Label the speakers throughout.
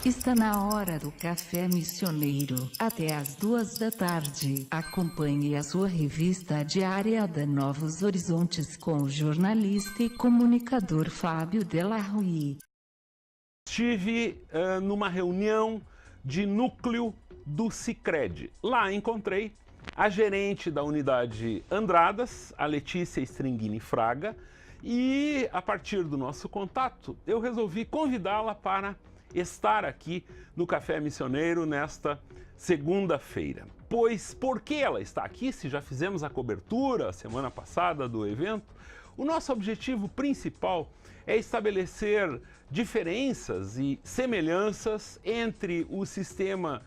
Speaker 1: Está na hora do Café Missioneiro, até às 2 da tarde. Acompanhe a sua revista diária da Novos Horizontes com o jornalista e comunicador Fábio Delarrui.
Speaker 2: Estive numa reunião de núcleo do Sicredi. Lá encontrei a gerente da unidade Andradas, a Letícia Stringini Fraga, e a partir do nosso contato eu resolvi convidá-la para estar aqui no Café Missioneiro nesta segunda-feira. Pois por que ela está aqui, se já fizemos a cobertura semana passada do evento? O nosso objetivo principal é estabelecer diferenças e semelhanças entre o sistema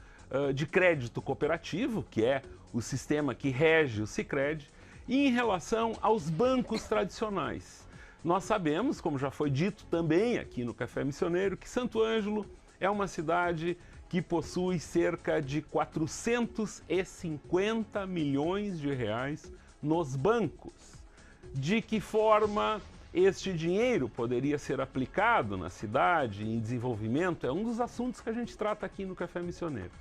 Speaker 2: de crédito cooperativo, que é o sistema que rege o Sicredi, e em relação aos bancos tradicionais. Nós sabemos, como já foi dito também aqui no Café Missioneiro, que Santo Ângelo é uma cidade que possui cerca de 450 milhões de reais nos bancos. De que forma este dinheiro poderia ser aplicado na cidade, em desenvolvimento, é um dos assuntos que a gente trata aqui no Café Missioneiro.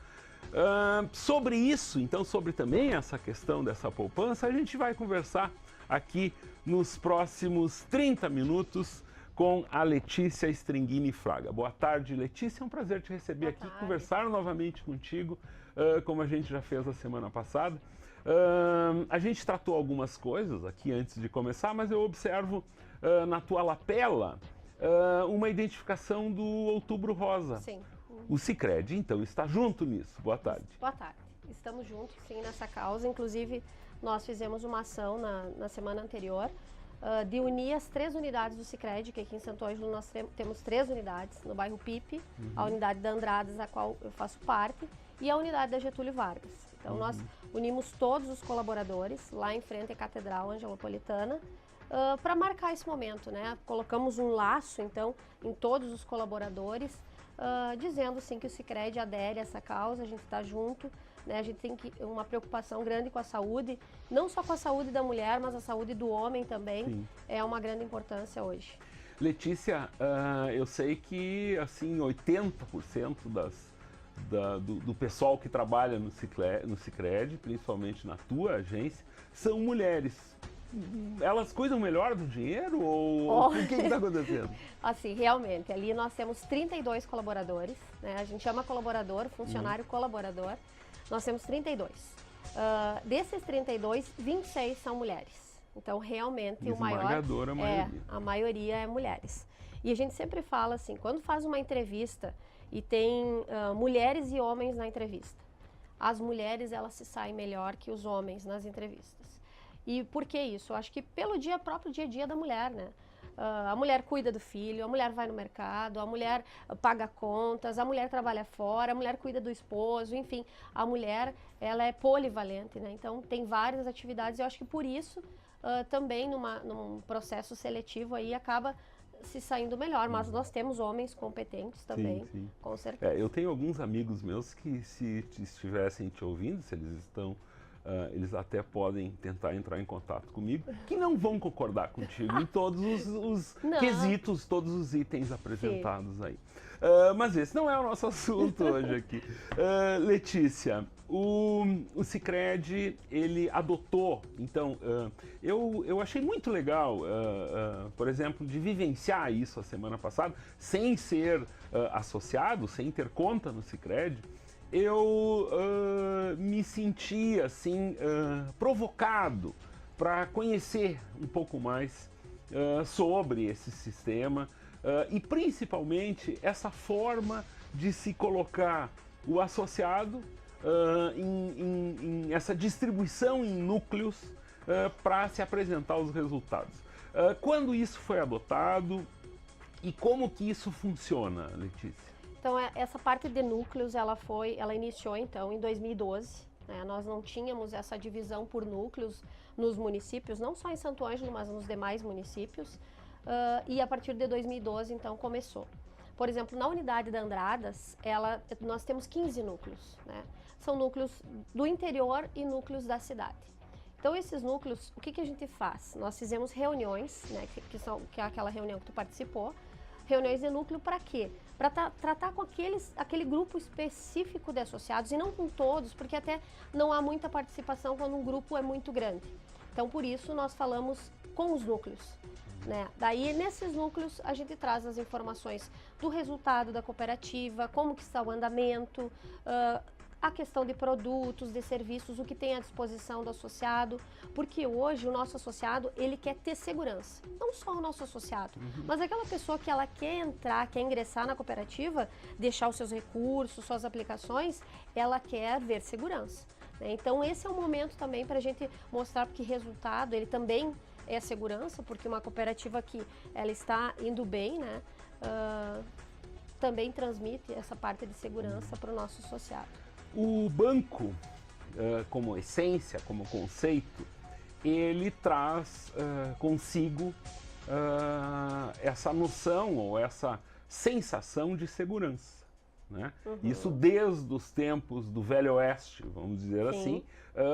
Speaker 2: Sobre isso, então, sobre também essa questão dessa poupança, a gente vai conversar aqui nos próximos 30 minutos com a Letícia Stringini Fraga. Boa tarde, Letícia, é um prazer te receber aqui, conversar novamente contigo, como a gente já fez a semana passada. A gente tratou algumas coisas aqui antes de começar, mas eu observo na tua lapela uma identificação do Outubro Rosa.
Speaker 3: Sim.
Speaker 2: O Sicredi, então, está junto nisso. Boa tarde.
Speaker 3: Boa tarde. Estamos juntos, sim, nessa causa. Inclusive, nós fizemos uma ação na semana anterior de unir as 3 unidades do Sicredi, que aqui em Santo Ângelo nós temos 3 unidades, no bairro Pipe, a unidade da Andradas, a qual eu faço parte, e a unidade da Getúlio Vargas. Então, nós unimos todos os colaboradores lá em frente à Catedral Angelopolitana para marcar esse momento, né? Colocamos um laço, então, em todos os colaboradores, dizendo sim que o Sicredi adere a essa causa, a gente está junto, né? A gente tem uma preocupação grande com a saúde, não só com a saúde da mulher, mas a saúde do homem também. Sim. É uma grande importância hoje.
Speaker 2: Letícia, eu sei que assim 80% do pessoal que trabalha no Sicredi, principalmente na tua agência, são mulheres. Elas cuidam melhor do dinheiro ou o que está acontecendo?
Speaker 3: Assim, realmente, ali nós temos 32 colaboradores, né? A gente chama colaborador, funcionário colaborador. Nós temos 32. Desses 32, 26 são mulheres. Então, realmente, o maior a maioria é mulheres. E a gente sempre fala assim, quando faz uma entrevista e tem mulheres e homens na entrevista, as mulheres elas se saem melhor que os homens nas entrevistas. E por que isso? Eu acho que pelo próprio dia a dia da mulher, né? A mulher cuida do filho, a mulher vai no mercado, a mulher paga contas, a mulher trabalha fora, a mulher cuida do esposo, enfim. A mulher, ela é polivalente, né? Então, tem várias atividades. Eu acho que por isso, também num processo seletivo aí, acaba se saindo melhor. Mas nós temos homens competentes também, sim. Com certeza.
Speaker 2: Eu tenho alguns amigos meus que se estivessem te ouvindo, se eles estão... eles até podem tentar entrar em contato comigo, que não vão concordar contigo em todos os quesitos, todos os itens apresentados. Sim. Aí. Mas esse não é o nosso assunto hoje aqui. Letícia, o Sicredi, ele adotou, então, eu achei muito legal, por exemplo, de vivenciar isso a semana passada, sem ser associado, sem ter conta no Sicredi. Eu me senti assim provocado para conhecer um pouco mais sobre esse sistema e principalmente essa forma de se colocar o associado em essa distribuição em núcleos para se apresentar os resultados. Quando isso foi adotado e como que isso funciona, Letícia?
Speaker 3: Então, essa parte de núcleos, ela iniciou, então, em 2012. Né? Nós não tínhamos essa divisão por núcleos nos municípios, não só em Santo Ângelo, mas nos demais municípios. E a partir de 2012, então, começou. Por exemplo, na unidade da Andradas, nós temos 15 núcleos. Né? São núcleos do interior e núcleos da cidade. Então, esses núcleos, o que a gente faz? Nós fizemos reuniões, né, que é aquela reunião que tu participou. Reuniões de núcleo para quê? para tratar com aquele grupo específico de associados e não com todos, porque até não há muita participação quando um grupo é muito grande. Então, por isso, nós falamos com os núcleos, né? Daí, nesses núcleos, a gente traz as informações do resultado da cooperativa, como que está o andamento, a questão de produtos, de serviços, o que tem à disposição do associado, porque hoje o nosso associado, ele quer ter segurança. Não só o nosso associado, mas aquela pessoa que ela quer entrar, quer ingressar na cooperativa, deixar os seus recursos, suas aplicações, ela quer ver segurança, né? Então, esse é o momento também para a gente mostrar que resultado, ele também é segurança, porque uma cooperativa que ela está indo bem, né, também transmite essa parte de segurança para o nosso associado.
Speaker 2: O banco, como essência, como conceito, ele traz consigo essa noção ou essa sensação de segurança, né? Isso desde os tempos do Velho Oeste, vamos dizer assim,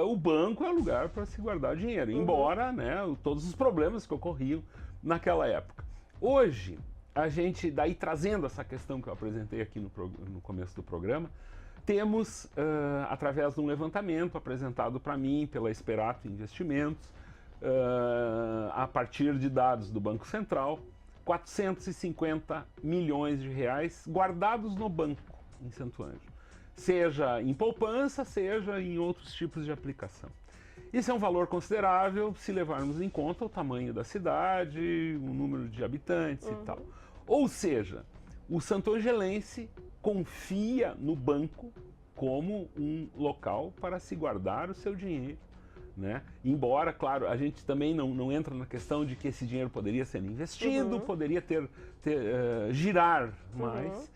Speaker 2: o banco é lugar para se guardar dinheiro, embora, né, todos os problemas que ocorriam naquela época. Hoje, a gente, daí trazendo essa questão que eu apresentei aqui no começo do programa, temos, através de um levantamento apresentado para mim pela Esperato Investimentos, a partir de dados do Banco Central, 450 milhões de reais guardados no banco em Santo Ângelo, seja em poupança, seja em outros tipos de aplicação. Isso é um valor considerável se levarmos em conta o tamanho da cidade, o número de habitantes e tal. Ou seja, o santo-angelense confia no banco como um local para se guardar o seu dinheiro, né? Embora, claro, a gente também não entra na questão de que esse dinheiro poderia ser investido, poderia girar mais.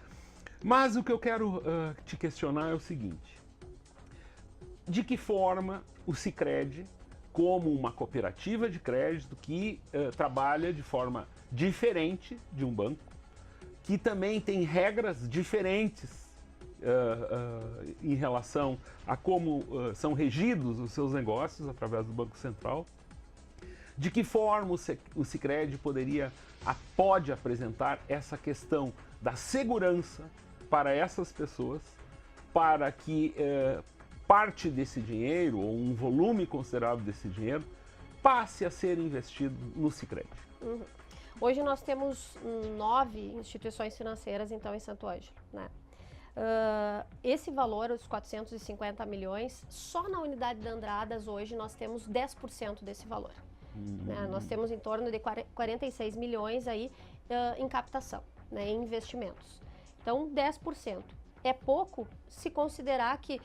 Speaker 2: Mas o que eu quero te questionar é o seguinte: de que forma o Sicredi, como uma cooperativa de crédito que trabalha de forma diferente de um banco, que também tem regras diferentes em relação a como são regidos os seus negócios através do Banco Central, de que forma o Sicredi pode apresentar essa questão da segurança para essas pessoas, para que parte desse dinheiro, ou um volume considerável desse dinheiro, passe a ser investido no Sicredi.
Speaker 3: Hoje nós temos 9 instituições financeiras, então, em Santo Ângelo, né? Esse valor, os 450 milhões, só na unidade de Andradas hoje nós temos 10% desse valor. Né? Nós temos em torno de 46 milhões aí em captação, né, em investimentos. Então, 10%. É pouco se considerar que,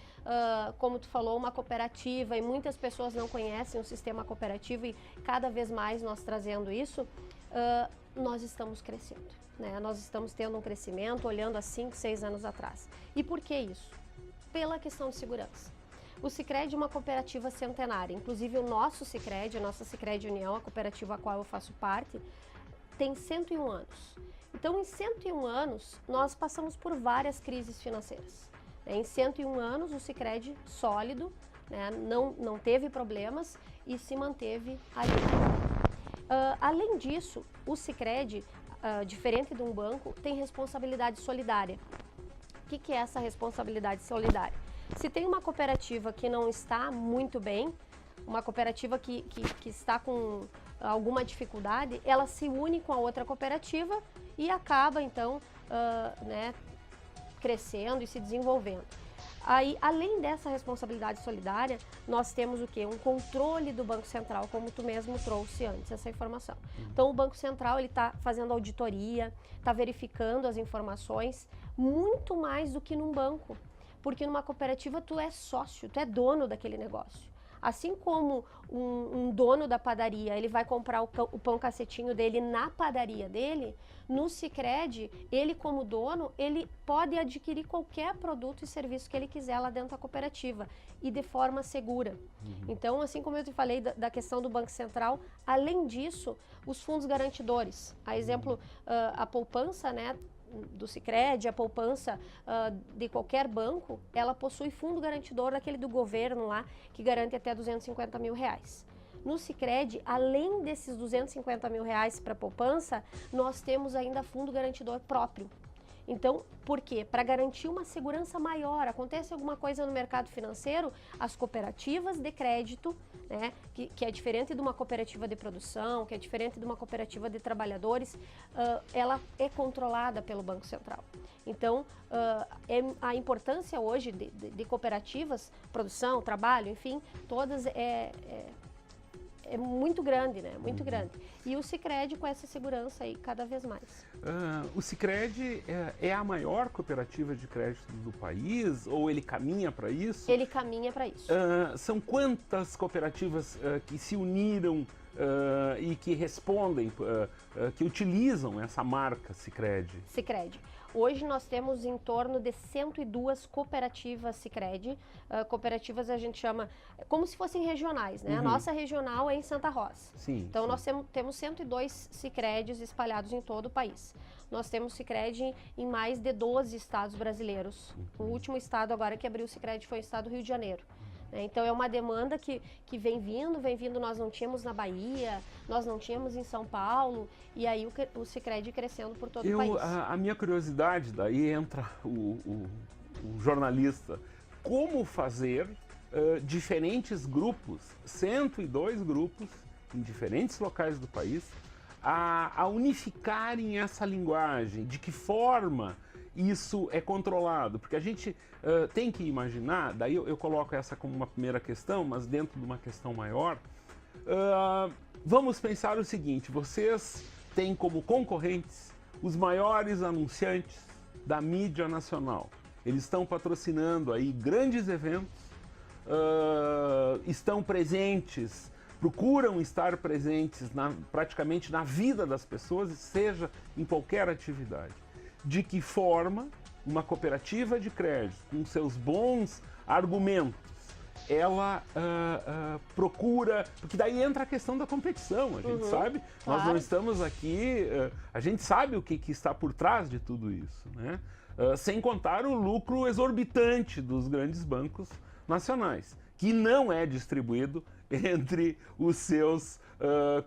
Speaker 3: como tu falou, uma cooperativa, e muitas pessoas não conhecem o sistema cooperativo, e cada vez mais nós trazendo isso, nós estamos crescendo, né? Nós estamos tendo um crescimento olhando há 5, 6 anos atrás. E por que isso? Pela questão de segurança. O Sicredi é uma cooperativa centenária, inclusive o nosso Sicredi, a nossa Sicredi União, a cooperativa a qual eu faço parte, tem 101 anos. Então, em 101 anos, nós passamos por várias crises financeiras. Em 101 anos, o Sicredi sólido, né, não teve problemas e se manteve ali. Além disso, o Sicredi, diferente de um banco, tem responsabilidade solidária. O que é essa responsabilidade solidária? Se tem uma cooperativa que não está muito bem, uma cooperativa que está com alguma dificuldade, ela se une com a outra cooperativa e acaba, então, né, crescendo e se desenvolvendo. Aí, além dessa responsabilidade solidária, nós temos o quê? Um controle do Banco Central, como tu mesmo trouxe antes, essa informação. Então, o Banco Central, ele está fazendo auditoria, está verificando as informações, muito mais do que num banco. Porque numa cooperativa, tu é sócio, tu é dono daquele negócio. Assim como um dono da padaria, ele vai comprar o pão cacetinho dele na padaria dele, no Sicredi, ele como dono, ele pode adquirir qualquer produto e serviço que ele quiser lá dentro da cooperativa e de forma segura. Então, assim como eu te falei da questão do Banco Central, além disso, os fundos garantidores. A exemplo, a poupança, né, do Sicredi, a poupança de qualquer banco, ela possui fundo garantidor, aquele do governo lá, que garante até 250 mil reais. No Sicredi, além desses 250 mil reais para poupança, nós temos ainda fundo garantidor próprio. Então, por quê? Para garantir uma segurança maior. Acontece alguma coisa no mercado financeiro, as cooperativas de crédito, né, que é diferente de uma cooperativa de produção, que é diferente de uma cooperativa de trabalhadores, ela é controlada pelo Banco Central. Então, a importância hoje de cooperativas, produção, trabalho, enfim, todas é muito grande, né? Muito grande. E o Sicredi com essa segurança aí cada vez mais.
Speaker 2: O Sicredi é a maior cooperativa de crédito do país ou ele caminha para isso?
Speaker 3: Ele caminha para isso.
Speaker 2: São quantas cooperativas que se uniram e que respondem, que utilizam essa marca Sicredi?
Speaker 3: Sicredi. Hoje nós temos em torno de 102 cooperativas Sicredi. Cooperativas a gente chama como se fossem regionais, né? A nossa regional é em Santa Rosa.
Speaker 2: Sim,
Speaker 3: então
Speaker 2: sim.
Speaker 3: nós temos 102 Sicredis espalhados em todo o país. Nós temos Sicredi em mais de 12 estados brasileiros. O último estado agora que abriu o Sicredi foi o estado do Rio de Janeiro. Então é uma demanda que vem vindo, nós não tínhamos na Bahia, nós não tínhamos em São Paulo, e aí o Sicredi crescendo por todo o país.
Speaker 2: A minha curiosidade, daí entra o jornalista, como fazer diferentes grupos, 102 grupos em diferentes locais do país, a unificarem essa linguagem, de que forma isso é controlado, porque a gente tem que imaginar, daí eu coloco essa como uma primeira questão, mas dentro de uma questão maior, vamos pensar o seguinte, vocês têm como concorrentes os maiores anunciantes da mídia nacional, eles estão patrocinando aí grandes eventos, estão presentes, procuram estar presentes praticamente na vida das pessoas, seja em qualquer atividade. De que forma uma cooperativa de crédito, com seus bons argumentos, ela procura... Porque daí entra a questão da competição, a gente sabe.
Speaker 3: Claro.
Speaker 2: Nós não estamos aqui... a gente sabe o que está por trás de tudo isso, né? Sem contar o lucro exorbitante dos grandes bancos nacionais, que não é distribuído entre os seus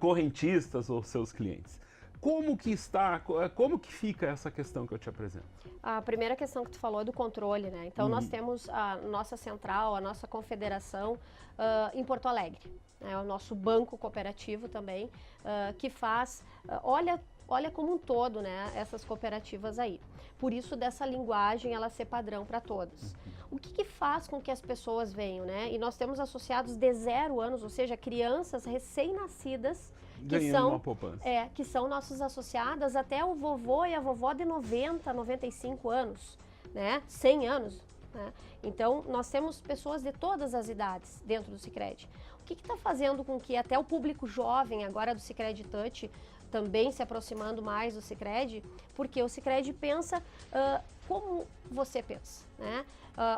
Speaker 2: correntistas ou seus clientes. Como que fica essa questão que eu te apresento?
Speaker 3: A primeira questão que tu falou é do controle, né? Então nós temos a nossa central, a nossa confederação em Porto Alegre, né? O nosso banco cooperativo também, que faz, olha como um todo, né, essas cooperativas aí. Por isso dessa linguagem ela ser padrão para todos. O que faz com que as pessoas venham, né? E nós temos associados de 0 anos, ou seja, crianças recém-nascidas que são nossos associadas até o vovô e a vovó de 90, 95 anos, né? 100 anos. Né? Então, nós temos pessoas de todas as idades dentro do Sicredi. O que está fazendo com que até o público jovem, agora do Sicredi Touch, também se aproximando mais do Sicredi? Porque o Sicredi pensa como você pensa, né?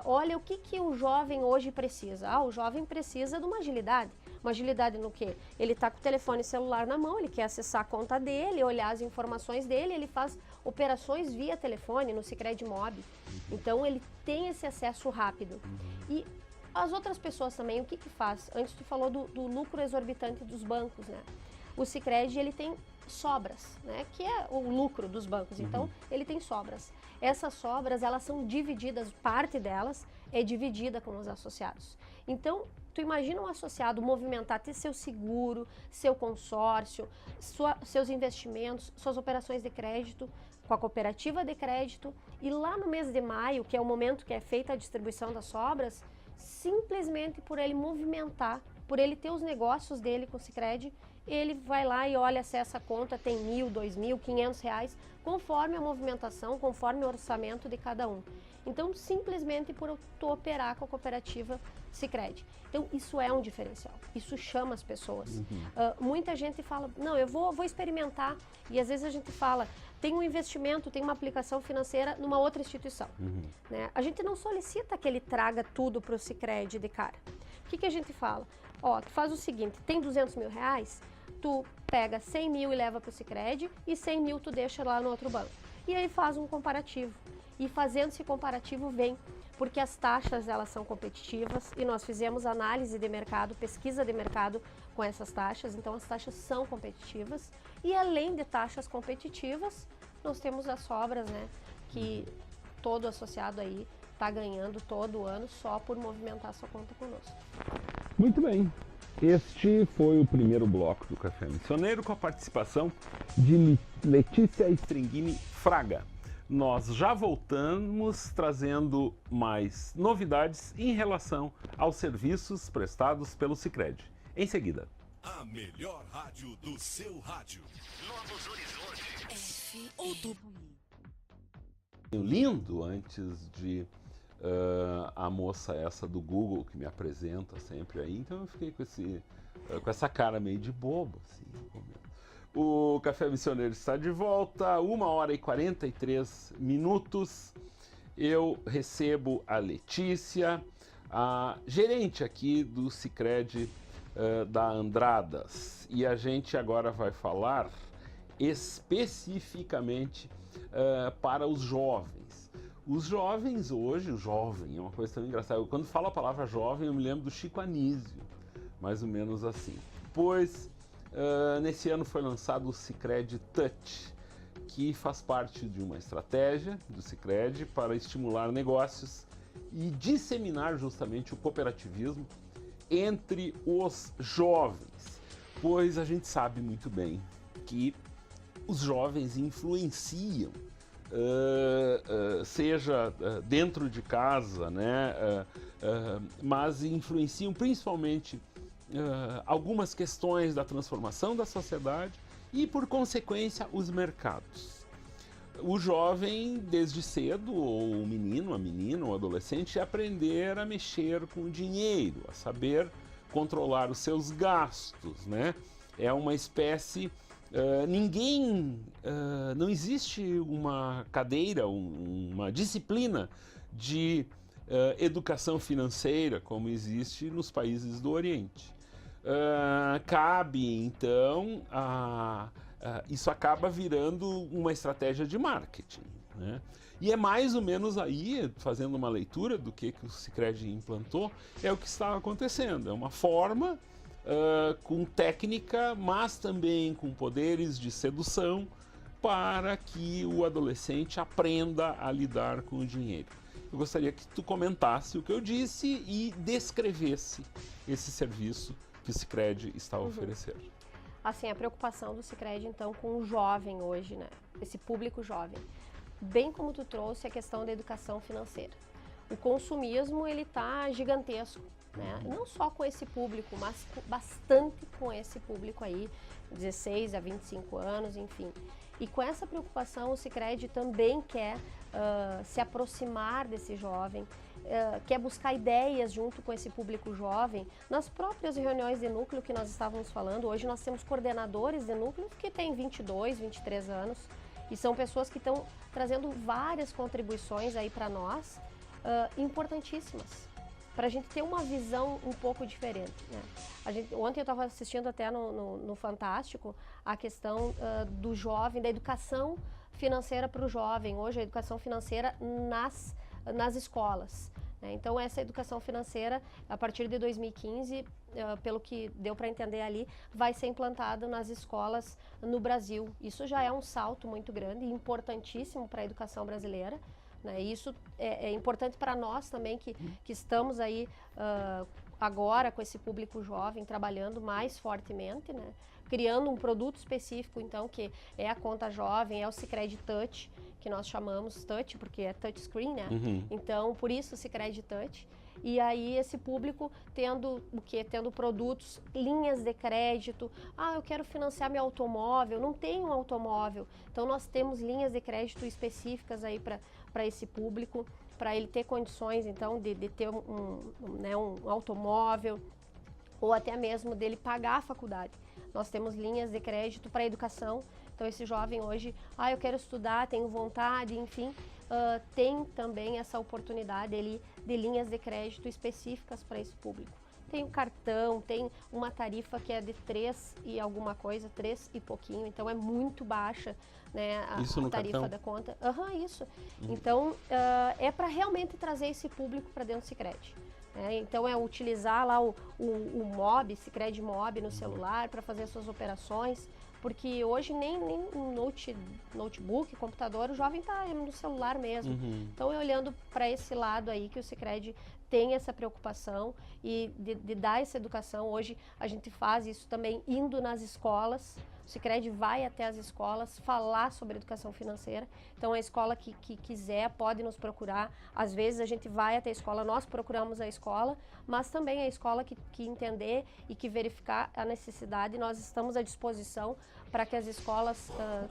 Speaker 3: Olha o que o jovem hoje precisa. O jovem precisa de uma agilidade. Uma agilidade no quê? Ele está com o telefone celular na mão, ele quer acessar a conta dele, olhar as informações dele, ele faz operações via telefone no Sicredi Mob. Então ele tem esse acesso rápido. E as outras pessoas também, o que faz? Antes tu falou do lucro exorbitante dos bancos, né? O Sicredi, ele tem sobras, né? Que é o lucro dos bancos. Então, ele tem sobras. Essas sobras, elas são divididas, parte delas é dividida com os associados. Então, tu imagina um associado movimentar, ter seu seguro, seu consórcio, seus investimentos, suas operações de crédito com a cooperativa de crédito, e lá no mês de maio, que é o momento que é feita a distribuição das sobras, simplesmente por ele movimentar, por ele ter os negócios dele com o Sicredi, ele vai lá e olha, acessa a conta, tem R$1.000, R$2.000, R$500, conforme a movimentação, conforme o orçamento de cada um. Então, simplesmente por tu operar com a cooperativa Sicredi. Então, isso é um diferencial, isso chama as pessoas. Muita gente fala, não, eu vou experimentar, e às vezes a gente fala, tem um investimento, tem uma aplicação financeira numa outra instituição. Né? A gente não solicita que ele traga tudo para o Sicredi de cara. O que a gente fala? Tu faz o seguinte, tem R$200 mil, tu pega 100 mil e leva para o Sicredi, e 100 mil tu deixa lá no outro banco. E aí faz um comparativo. E fazendo esse comparativo vem, porque as taxas elas são competitivas, e nós fizemos análise de mercado, pesquisa de mercado com essas taxas, então as taxas são competitivas, e além de taxas competitivas, nós temos as sobras, né, que todo associado aí está ganhando todo ano só por movimentar sua conta conosco.
Speaker 2: Muito bem. Este foi o primeiro bloco do Café Missioneiro com a participação de Letícia Stringini Fraga. Nós já voltamos trazendo mais novidades em relação aos serviços prestados pelo Sicredi. Em seguida.
Speaker 4: A melhor rádio do seu rádio. Novos Horizontes.
Speaker 2: Lindo antes de a moça essa do Google que me apresenta sempre aí, então eu fiquei com essa cara meio de bobo, assim. O Café Missioneiro está de volta, 1h43. Eu recebo a Letícia, a gerente aqui do Sicredi da Andradas, e a gente agora vai falar especificamente para os jovens. Os jovens hoje, o jovem é uma coisa tão engraçada. Quando falo a palavra jovem, eu me lembro do Chico Anísio, mais ou menos assim. Pois, nesse ano foi lançado o Sicredi Touch, que faz parte de uma estratégia do Sicredi para estimular negócios e disseminar justamente o cooperativismo entre os jovens. Pois a gente sabe muito bem que os jovens influenciam, seja dentro de casa, né, mas influenciam principalmente algumas questões da transformação da sociedade e, por consequência, os mercados. O jovem, desde cedo, ou o menino, a menina, o adolescente, aprender a mexer com o dinheiro, a saber controlar os seus gastos, né? É uma espécie... não existe uma cadeira, uma disciplina de educação financeira como existe nos países do Oriente. Cabe, então, isso acaba virando uma estratégia de marketing, né? E é mais ou menos aí, fazendo uma leitura do que o Sicredi implantou, é o que está acontecendo. É uma forma... com técnica, mas também com poderes de sedução para que o adolescente aprenda a lidar com o dinheiro. Eu gostaria que tu comentasse o que eu disse e descrevesse esse serviço que o Sicredi está oferecendo.
Speaker 3: Assim, a preocupação do Sicredi, então, com o jovem hoje, né? Esse público jovem. Bem como tu trouxe a questão da educação financeira. O consumismo, ele tá gigantesco. Né? Não só com esse público, mas bastante com esse público aí, 16 a 25 anos, enfim. E com essa preocupação, o Sicredi também quer se aproximar desse jovem, quer buscar ideias junto com esse público jovem. Nas próprias reuniões de núcleo que nós estávamos falando, hoje nós temos coordenadores de núcleo que têm 22, 23 anos, e são pessoas que estão trazendo várias contribuições aí para nós, importantíssimas, para a gente ter uma visão um pouco diferente, né? Ontem eu estava assistindo até no Fantástico a questão do jovem, da educação financeira para o jovem. Hoje a educação financeira nas escolas, né? Então essa educação financeira, a partir de 2015, pelo que deu para entender ali, vai ser implantada nas escolas no Brasil. Isso já é um salto muito grande e importantíssimo para a educação brasileira. Né? Isso é importante para nós também, que estamos aí agora com esse público jovem, trabalhando mais fortemente, né? Criando um produto específico, então, que é a conta jovem, é o Sicredi Touch, que nós chamamos Touch, porque é touchscreen, né? Então, por isso o Sicredi Touch. E aí esse público tendo o quê? Tendo produtos, linhas de crédito. Eu quero financiar meu automóvel, não tenho um automóvel. Então nós temos linhas de crédito específicas aí para esse público, para ele ter condições então de ter um automóvel, ou até mesmo dele pagar a faculdade. Nós temos linhas de crédito para educação. Então esse jovem hoje, eu quero estudar, tenho vontade, enfim, tem também essa oportunidade de linhas de crédito específicas para esse público. Tem um cartão, tem uma tarifa que é de 3 e alguma coisa, 3 e pouquinho, então é muito baixa, né, a tarifa da conta. Isso. Então é para realmente trazer esse público para dentro do Sicredi. Então é utilizar lá o Mob, Sicredi Mob no celular para fazer as suas operações, Porque hoje nem notebook, computador, o jovem está no celular mesmo. Então, olhando para esse lado aí que o Sicredi tem essa preocupação e de dar essa educação. Hoje a gente faz isso também indo nas escolas. O Sicredi vai até as escolas falar sobre educação financeira. Então, a escola que quiser pode nos procurar. Às vezes a gente vai até a escola, nós procuramos a escola, mas também a escola que entender e que verificar a necessidade, nós estamos à disposição para que as escolas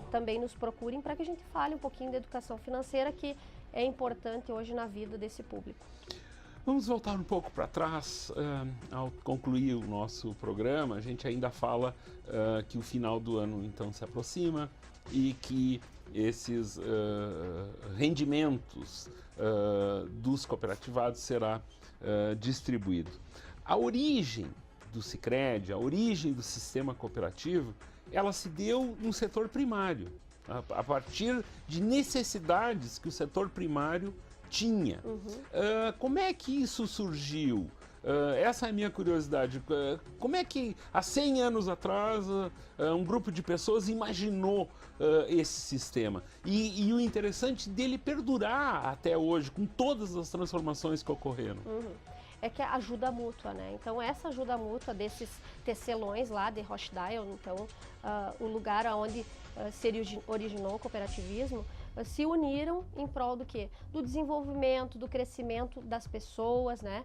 Speaker 3: também nos procurem, para que a gente fale um pouquinho da educação financeira, que é importante hoje na vida desse público.
Speaker 2: Vamos voltar um pouco para trás. Ao concluir o nosso programa, a gente ainda fala que o final do ano então se aproxima e que esses rendimentos dos cooperativados será distribuído. A origem do Sicredi, a origem do sistema cooperativo, ela se deu no setor primário, a partir de necessidades que o setor primário tinha. Como é que isso surgiu? Essa é a minha curiosidade. Como é que há 100 anos atrás um grupo de pessoas imaginou esse sistema? E o interessante dele perdurar até hoje, com todas as transformações que ocorreram.
Speaker 3: É que a ajuda mútua, né? Então, essa ajuda mútua desses tecelões lá de Rochdale, então, o lugar onde se originou o cooperativismo, se uniram em prol do quê? Do desenvolvimento, do crescimento das pessoas, né?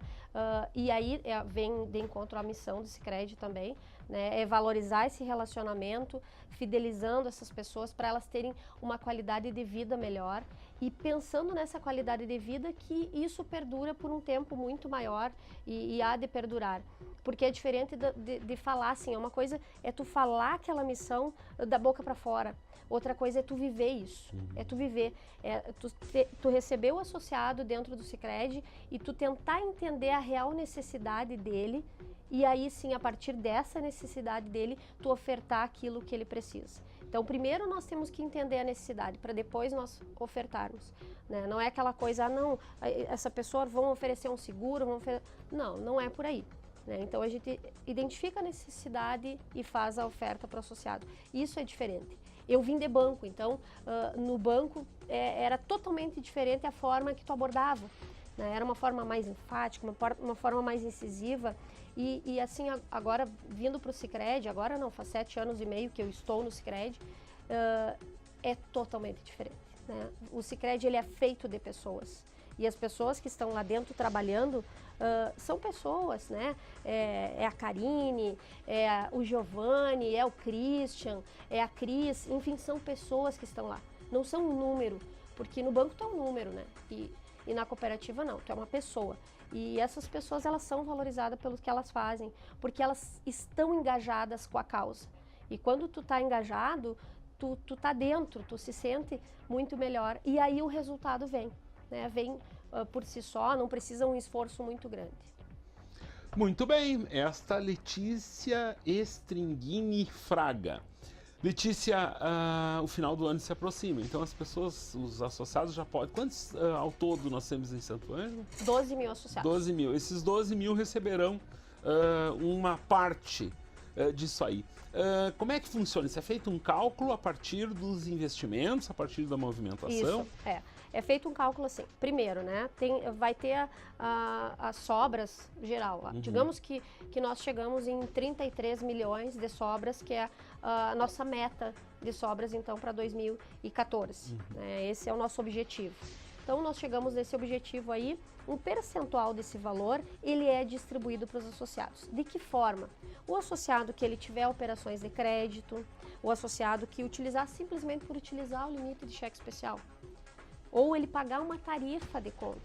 Speaker 3: E aí vem de encontro à missão do Sicredi também, né? É valorizar esse relacionamento, fidelizando essas pessoas para elas terem uma qualidade de vida melhor e pensando nessa qualidade de vida que isso perdura por um tempo muito maior e há de perdurar. Porque é diferente de falar assim, uma coisa é tu falar aquela missão da boca para fora. Outra coisa é tu viver isso, é tu viver, tu receber o associado dentro do Sicredi e tu tentar entender a real necessidade dele e aí sim, a partir dessa necessidade dele, tu ofertar aquilo que ele precisa. Então, primeiro nós temos que entender a necessidade, para depois nós ofertarmos, né? Não é aquela coisa, essa pessoa vão oferecer um seguro, não é por aí. Então, a gente identifica a necessidade e faz a oferta para o associado. Isso é diferente. Eu vim de banco, então, no banco era totalmente diferente a forma que tu abordava, né? Era uma forma mais enfática, uma forma mais incisiva. E assim, agora, vindo para o Sicredi, agora não, faz 7 anos e meio que eu estou no Sicredi, é totalmente diferente, né? O Sicredi, ele é feito de pessoas. E as pessoas que estão lá dentro trabalhando são pessoas, né? É a Karine, o Giovanni, é o Christian, é a Cris, enfim, são pessoas que estão lá. Não são um número, porque no banco tu é um número, né? E na cooperativa não, tu é uma pessoa. E essas pessoas, elas são valorizadas pelo que elas fazem, porque elas estão engajadas com a causa. E quando tu tá engajado, tu tá dentro, tu se sente muito melhor. E aí o resultado vem. Né, vem por si só, não precisa um esforço muito grande.
Speaker 2: Muito bem, esta Letícia Stringini Fraga. Letícia, o final do ano se aproxima, então as pessoas, os associados já podem... Quantos ao todo nós temos em Santo Ângelo?
Speaker 3: 12 mil associados.
Speaker 2: 12 mil. Esses 12 mil receberão uma parte disso aí. Como é que funciona? Isso é feito um cálculo a partir dos investimentos, a partir da movimentação?
Speaker 3: Isso, é feito um cálculo assim. Primeiro, né, vai ter as sobras geral. Digamos que nós chegamos em 33 milhões de sobras, que é a nossa meta de sobras, então, para 2014. Né, esse é o nosso objetivo. Então, nós chegamos nesse objetivo aí, um percentual desse valor, ele é distribuído para os associados. De que forma? O associado que ele tiver operações de crédito, o associado que utilizar simplesmente por utilizar o limite de cheque especial, ou ele pagar uma tarifa de conta,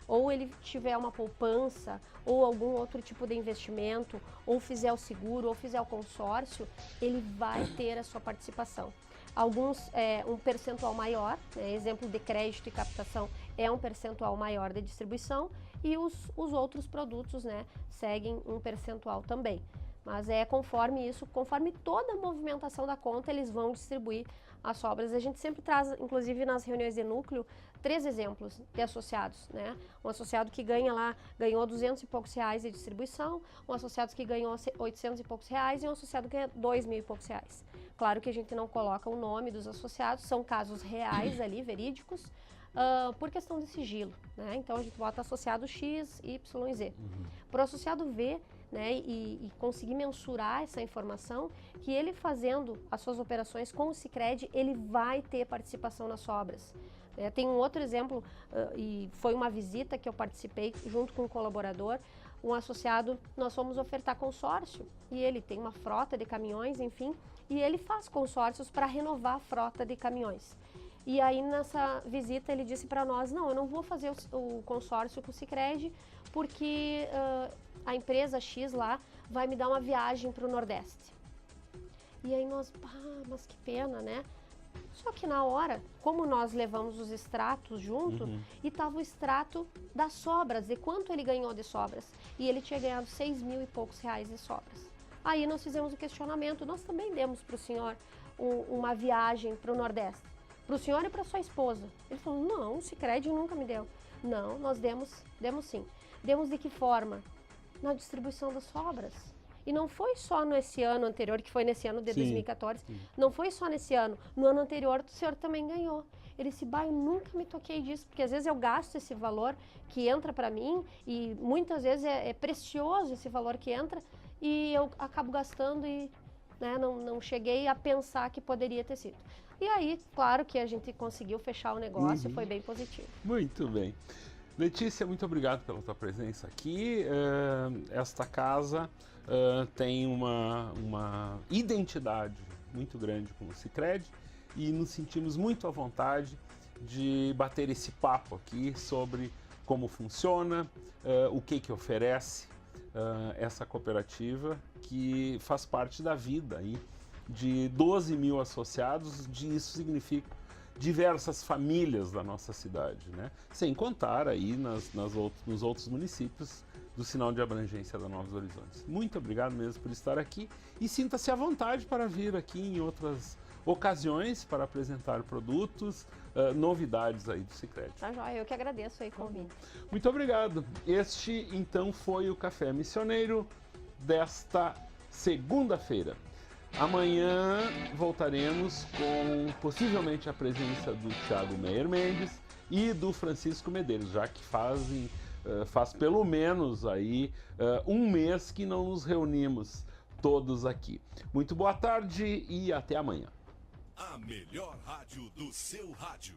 Speaker 3: ou ele tiver uma poupança, ou algum outro tipo de investimento, ou fizer o seguro, ou fizer o consórcio, ele vai ter a sua participação. Alguns um percentual maior, né? Exemplo de crédito e captação é um percentual maior de distribuição, e os outros produtos, né, seguem um percentual também. Mas é conforme isso, conforme toda a movimentação da conta, eles vão distribuir as sobras. A gente sempre traz, inclusive nas reuniões de núcleo, 3 exemplos de associados, né? Um associado que ganhou 200 e poucos reais de distribuição, um associado que ganhou 800 e poucos reais e um associado que ganhou 2.000 e poucos reais. Claro que a gente não coloca o nome dos associados, são casos reais ali, verídicos, por questão de sigilo, né? Então a gente bota associado X, Y e Z. Para o associado V, né, e conseguir mensurar essa informação, que ele fazendo as suas operações com o Sicredi, ele vai ter participação nas sobras. Tem um outro exemplo, e foi uma visita que eu participei junto com um colaborador, um associado, nós fomos ofertar consórcio, e ele tem uma frota de caminhões, enfim, e ele faz consórcios para renovar a frota de caminhões. E aí nessa visita ele disse para nós, não, eu não vou fazer o consórcio com o Sicredi, porque a empresa X lá vai me dar uma viagem para o Nordeste. E aí nós, mas que pena, né? Só que na hora, como nós levamos os extratos junto, e estava o extrato das sobras, de quanto ele ganhou de sobras. E ele tinha ganhado 6.000 e poucos reais de sobras. Aí nós fizemos o questionamento, nós também demos para o senhor uma viagem para o Nordeste. Para o senhor e para sua esposa. Ele falou, não, o Sicredi nunca me deu. Não, nós demos sim. Demos de que forma? Na distribuição das sobras. E não foi só nesse ano anterior, que foi nesse ano de 2014, não foi só nesse ano. No ano anterior, o senhor também ganhou. Ele disse, eu nunca me toquei disso, porque às vezes eu gasto esse valor que entra para mim, e muitas vezes é precioso esse valor que entra, e eu acabo gastando e não cheguei a pensar que poderia ter sido. E aí, claro que a gente conseguiu fechar o negócio, foi bem positivo.
Speaker 2: Muito bem. Letícia, muito obrigado pela tua presença aqui. Esta casa tem uma identidade muito grande com o Sicredi e nos sentimos muito à vontade de bater esse papo aqui sobre como funciona, o que oferece essa cooperativa que faz parte da vida aí de 12 mil associados, isso significa diversas famílias da nossa cidade, né? Sem contar aí nos outros municípios do sinal de abrangência da Novos Horizontes. Muito obrigado mesmo por estar aqui e sinta-se à vontade para vir aqui em outras ocasiões para apresentar produtos, novidades aí do Sicredi.
Speaker 3: Tá joia, eu que agradeço aí o convite.
Speaker 2: Muito obrigado. Este então foi o Café Missioneiro desta segunda-feira. Amanhã voltaremos com possivelmente a presença do Thiago Meyer Mendes e do Francisco Medeiros, já que faz pelo menos aí um mês que não nos reunimos todos aqui. Muito boa tarde e até amanhã.
Speaker 4: A melhor rádio do seu rádio.